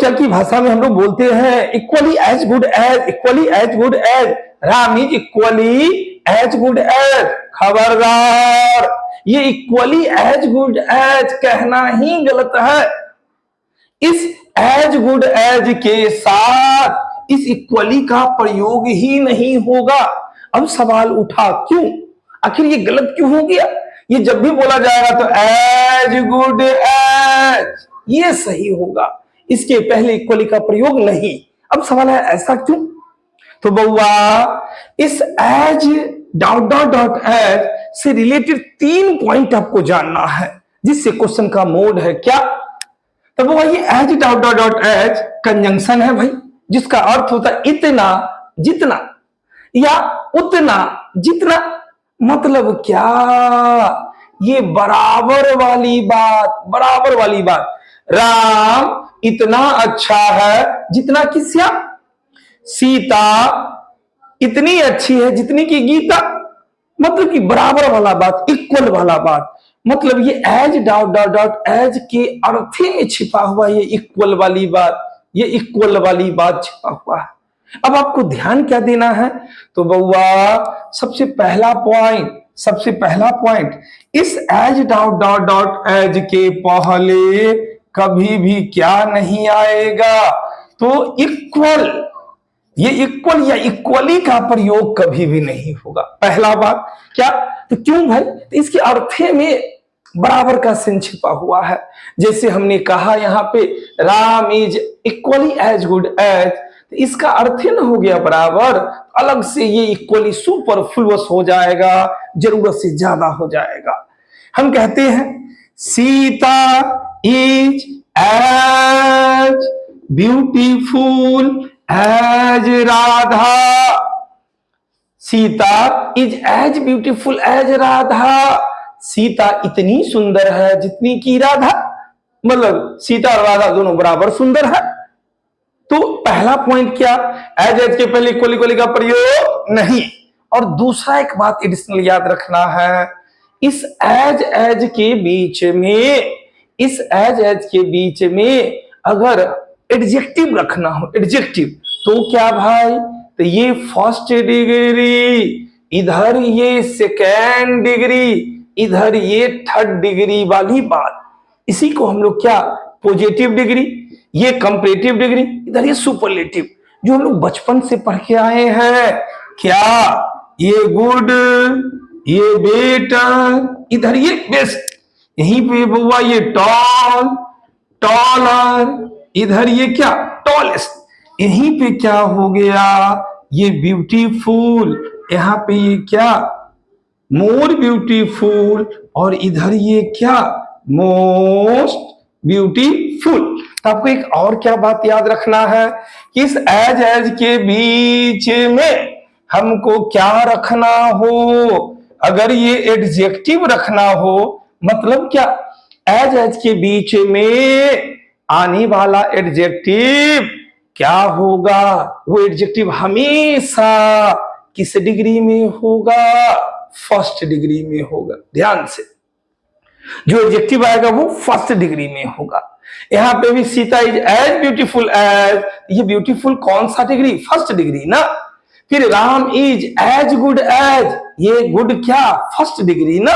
बोलचाल की भाषा में हम लोग बोलते हैं equally as good as, equally as good as, Ram is equally as good as. खबरदार, ये इक्वली एज गुड एज कहना ही गलत है। इस एज गुड एज के साथ इस इक्वली का प्रयोग ही नहीं होगा। अब सवाल उठा क्यों, आखिर ये गलत क्यों हो गया? ये जब भी बोला जाएगा तो एज गुड एज ये सही होगा, इसके पहले इक्वली का प्रयोग नहीं। अब सवाल है ऐसा क्यों? तो बउआ, इस as dot dot dot as से रिलेटेड 3 पॉइंट आपको जानना है, जिससे क्वेश्चन का मोड है क्या? तो बउआ, ये as dot dot dot as conjunction है भाई, जिसका अर्थ होता है इतना जितना या उतना जितना। मतलब क्या? ये बराबर वाली बात, बराबर वाली बात। राम इतना अच्छा है जितना कि श्याम, सीता इतनी अच्छी है जितनी की गीता। मतलब कि बराबर वाला बात, इक्वल वाला बात। मतलब ये as dot dot dot as के अर्थ में छिपा हुआ ये इक्वल वाली बात, ये इक्वल वाली बात छिपा हुआ है। अब आपको ध्यान क्या देना है? तो बउआ, सबसे पहला पॉइंट, इस as dot dot dot as के पहले कभी भी क्या नहीं आएगा? तो इक्वल, ये इक्वल या इक्वली का प्रयोग कभी भी नहीं होगा। पहला बात क्या? तो क्यों भाई? तो इसके अर्थ में बराबर का चिन्ह छिपा हुआ है। जैसे हमने कहा यहाँ पे Ram is equally as good as, तो इसका अर्थ न हो गया बराबर, अलग से ये इक्वली सुपरफ्लुअस हो जाएगा, जरूरत से ज्यादा हो जाएगा। हम कहते हैं Sita is as beautiful as Radha, Sita is as beautiful as Radha. Sita इतनी सुंदर है जितनी की राधा, मतलब सीता और राधा दोनों बराबर सुंदर है। तो पहला पॉइंट क्या? एज के पहले इक्वली का प्रयोग नहीं। और दूसरा एक बात एडिशनल याद रखना है, इस एज के बीच में अगर एडजेक्टिव रखना हो, एडजेक्टिव, तो क्या भाई? तो ये फर्स्ट डिग्री, इधर ये सेकेंड डिग्री, इधर ये थर्ड डिग्री वाली बात, इसी को हम लोग क्या? पॉजिटिव डिग्री, ये कंपैरेटिव डिग्री, इधर ये सुपरलेटिव, जो हम लोग बचपन से पढ़ के आए हैं। क्या? ये गुड, ये बेटर, इधर ये बेस्ट, यहीं पे बुआ ये टॉल, टॉलर, इधर ये क्या? टॉलेस्ट। यहीं पे क्या हो गया? ये ब्यूटीफुल, यहाँ पे ये क्या? मोर ब्यूटीफुल, और इधर ये क्या? Most beautiful. तो आपको एक और क्या बात याद रखना है कि इस एज के बीच में हमको क्या रखना हो? अगर ये एडजेक्टिव रखना हो, मतलब क्या? एज के बीच में आने वाला एडजेक्टिव क्या होगा? वो एडजेक्टिव हमेशा किस डिग्री में होगा? फर्स्ट डिग्री में होगा। ध्यान से, जो एडजेक्टिव आएगा वो फर्स्ट डिग्री में होगा। यहां पे भी Sita is as beautiful as, ये ब्यूटीफुल कौन सा डिग्री? फर्स्ट डिग्री ना। फिर Ram is as good as, ये गुड क्या? फर्स्ट डिग्री ना।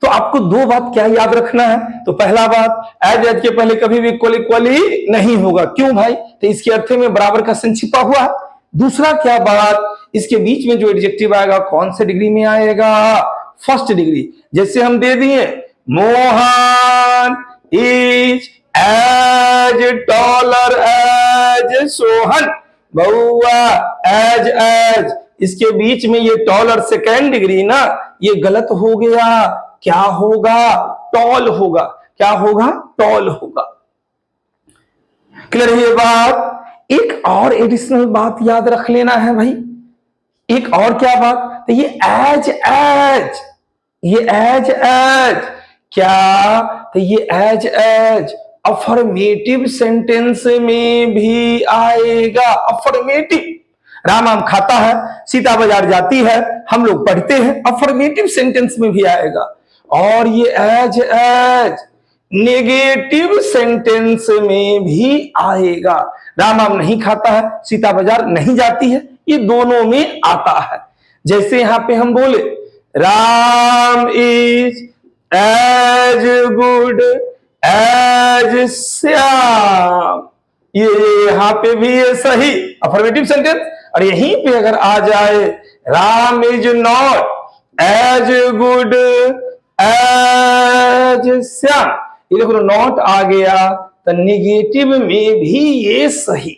तो आपको 2 बात क्या याद रखना है? तो पहला बात, एज के पहले कभी भी इक्वली नहीं होगा। क्यों भाई? तो इसके अर्थ में बराबर का चिन्ह छिपा हुआ है। दूसरा क्या बात, इसके बीच में जो एडजेक्टिव आएगा कौन से डिग्री में आएगा? First degree. जैसे हम दे दिए Mohan is as taller as Sohan, बउआ एज, इसके बीच में ये टॉलर सेकेंड डिग्री ना, ये गलत हो गया। क्या होगा? टॉल होगा। क्या होगा? टॉल होगा। क्लियर है ये बात? एक और एडिशनल बात याद रख लेना है भाई। एक और क्या बात? तो ये एज, ये एज क्या? तो ये एज अफर्मेटिव सेंटेंस में भी आएगा। अफर्मेटिव, राम आम खाता है, सीता बाजार जाती है, हम लोग पढ़ते हैं, अफर्मेटिव सेंटेंस में भी आएगा। और ये एज नेगेटिव सेंटेंस में भी आएगा। राम आम नहीं खाता है, सीता बाजार नहीं जाती है, ये दोनों में आता है। जैसे यहां पे हम बोले Ram is as good as Shyam, ये यहां पे भी ये सही अफर्मेटिव सेंटेंस। और यहीं पे अगर आ जाए Ram is not as good as Shyam, ये देखो नॉट आ गया तो नेगेटिव में भी ये सही।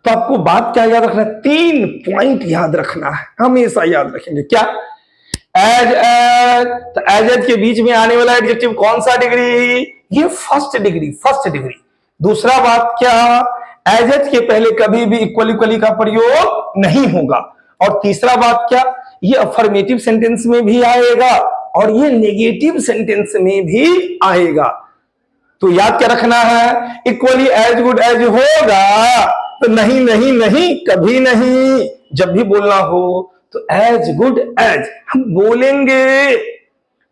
तो आपको बात क्या याद रखना है, 3 पॉइंट याद रखना है, हमेशा याद रखेंगे। क्या? एज एज, तो एज एज के बीच में आने वाला एडजेक्टिव कौन सा डिग्री? ये फर्स्ट डिग्री, फर्स्ट डिग्री। दूसरा बात क्या, एज एज के पहले कभी भी इक्वल इक्वली का प्रयोग नहीं होगा। और तीसरा बात क्या, ये अफर्मेटिव सेंटेंस में भी आएगा और ये नेगेटिव सेंटेंस में भी आएगा। तो याद क्या रखना है, इक्वली एज गुड एज होगा तो नहीं नहीं नहीं, कभी नहीं। जब भी बोलना हो तो एज गुड एज हम बोलेंगे।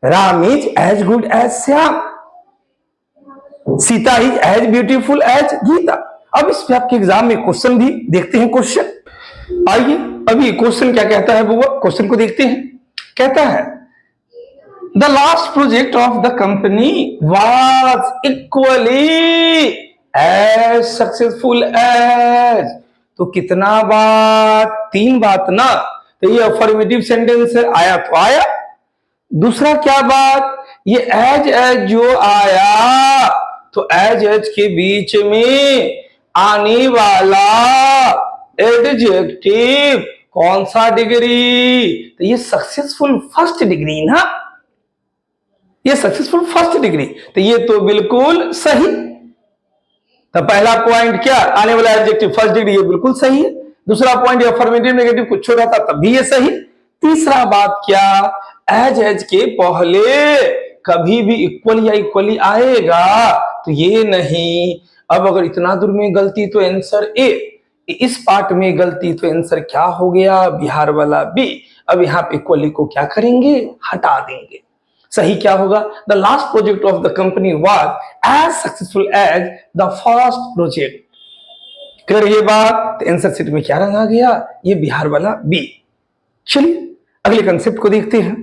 Ram is as good as Shyam, Sita is as beautiful as Gita. अब इस पे आपके एग्जाम में क्वेश्चन भी देखते हैं। क्वेश्चन आइए, अभी क्वेश्चन क्या कहता है बुआ, क्वेश्चन को देखते हैं। कहता है the last project of the company was equally as successful as. तो कितना बात, 3 बात ना, तो ये अफर्मेटिव सेंटेंस है, आया तो आया। दूसरा क्या बात, ये एज जो आया तो एज के बीच में आने वाला एडजेक्टिव कौन सा डिग्री? तो ये सक्सेसफुल फर्स्ट डिग्री ना, ये सक्सेसफुल फर्स्ट डिग्री, तो ये तो बिल्कुल सही। तो पहला पॉइंट क्या, आने वाला एडजेक्टिव फर्स्ट डिग्री, ये बिल्कुल सही है। दूसरा पॉइंट अफर्मेटिव नेगेटिव कुछ रहता तब भी ये सही। तीसरा बात क्या, एज के पहले कभी भी इक्वल या इक्वली आएगा तो ये नहीं। अब अगर इतना दूर में गलती तो आंसर ए, इस पार्ट में गलती तो आंसर क्या हो गया, बिहार वाला बी। अब यहाँ पे इक्वली को क्या करेंगे, हटा देंगे। सही क्या होगा, the last project of the company was as successful as the first project. कर ये बात तो आंसर शीट में क्या रंग आ गया, ये बिहार वाला बी। चलिए अगले कंसेप्ट को देखते हैं।